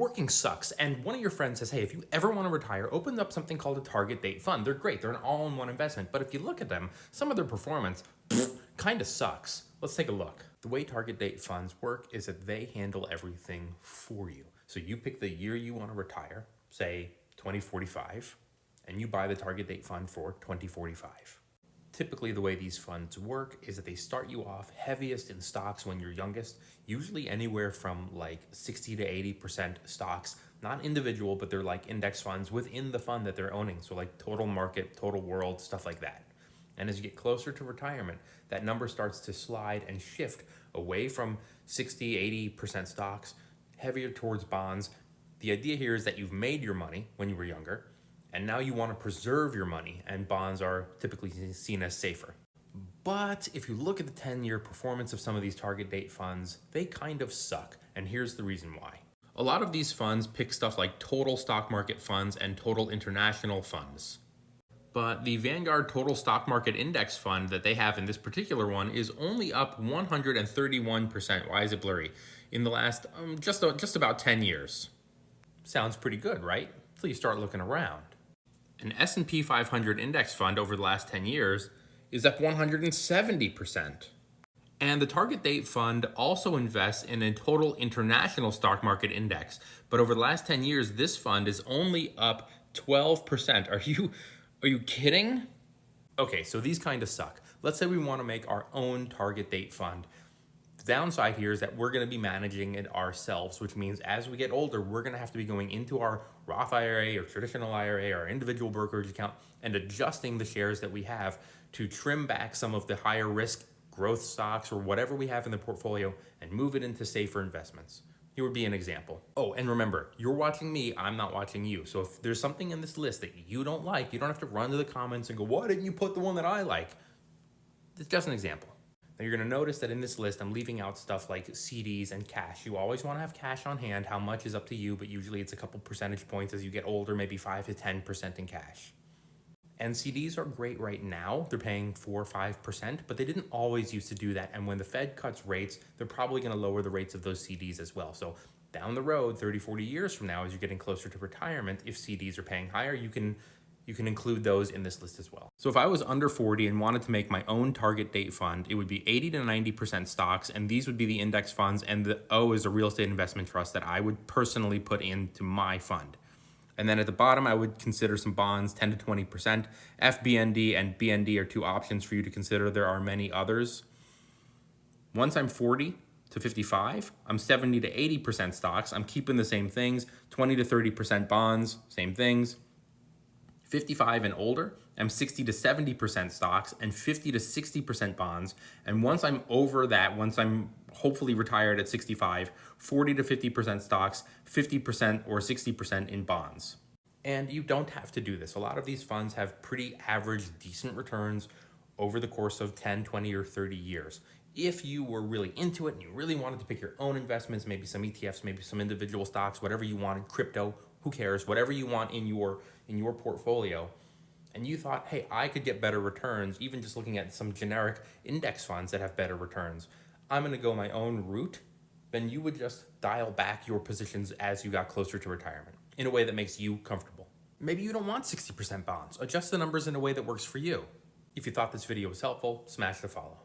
Working sucks, and one of your friends says, hey, if you ever want to retire, open up something called a target date fund. They're great, they're an all-in-one investment, but if you look at them, some of their performance kind of sucks. Let's take a look. The way target date funds work is that they handle everything for you. So you pick the year you want to retire, say 2045, and you buy the target date fund for 2045. Typically, the way these funds work is that they start you off heaviest in stocks when you're youngest, usually anywhere from like 60 to 80% stocks, not individual, but they're like index funds within the fund that they're owning. So like total market, total world, stuff like that. And as you get closer to retirement, that number starts to slide and shift away from 60, 80% stocks, heavier towards bonds. The idea here is that you've made your money when you were younger, and now you want to preserve your money, and bonds are typically seen as safer. But if you look at the 10-year performance of some of these target date funds, they kind of suck, and here's the reason why. A lot of these funds pick stuff like total stock market funds and total international funds. But the Vanguard Total Stock Market Index Fund that they have in this particular one is only up 131%. Why is it blurry? In the last just about 10 years. Sounds pretty good, right? Until you start looking around. An S&P 500 index fund over the last 10 years is up 170%. And the target date fund also invests in a total international stock market index. But over the last 10 years, this fund is only up 12%. Are you kidding? Okay, so these kind of suck. Let's say we want to make our own target date fund. The downside here is that we're going to be managing it ourselves, which means as we get older, we're going to have to be going into our Roth IRA or traditional IRA or individual brokerage account and adjusting the shares that we have to trim back some of the higher risk growth stocks or whatever we have in the portfolio and move it into safer investments. Here would be an example. Oh, and remember, you're watching me, I'm not watching you. So if there's something in this list that you don't like, you don't have to run to the comments and go, why didn't you put the one that I like? It's just an example. Now you're going to notice that in this list, I'm leaving out stuff like CDs and cash. You always want to have cash on hand. How much is up to you, but usually it's a couple percentage points as you get older, maybe 5 to 10% in cash. And CDs are great right now. They're paying 4 or 5%, but they didn't always used to do that. And when the Fed cuts rates, they're probably going to lower the rates of those CDs as well. So down the road, 30, 40 years from now, as you're getting closer to retirement, if CDs are paying higher, you can include those in this list as well. So if I was under 40 and wanted to make my own target date fund, it would be 80 to 90% stocks, and these would be the index funds, and the O is a real estate investment trust that I would personally put into my fund. And then at the bottom, I would consider some bonds, 10 to 20%. FBND and BND are two options for you to consider. There are many others. Once I'm 40 to 55, I'm 70 to 80% stocks. I'm keeping the same things, 20 to 30% bonds, same things. 55 and older, I'm 60 to 70% stocks and 50 to 60% bonds. And once I'm over that, once I'm hopefully retired at 65, 40 to 50% stocks, 50% or 60% in bonds. And you don't have to do this. A lot of these funds have pretty average, decent returns over the course of 10, 20, or 30 years. If you were really into it and you really wanted to pick your own investments, maybe some ETFs, maybe some individual stocks, whatever you wanted, crypto, who cares, whatever you want in your portfolio, and you thought, hey, I could get better returns, even just looking at some generic index funds that have better returns, I'm going to go my own route, then you would just dial back your positions as you got closer to retirement in a way that makes you comfortable. Maybe you don't want 60% bonds. Adjust the numbers in a way that works for you. If you thought this video was helpful, smash the follow.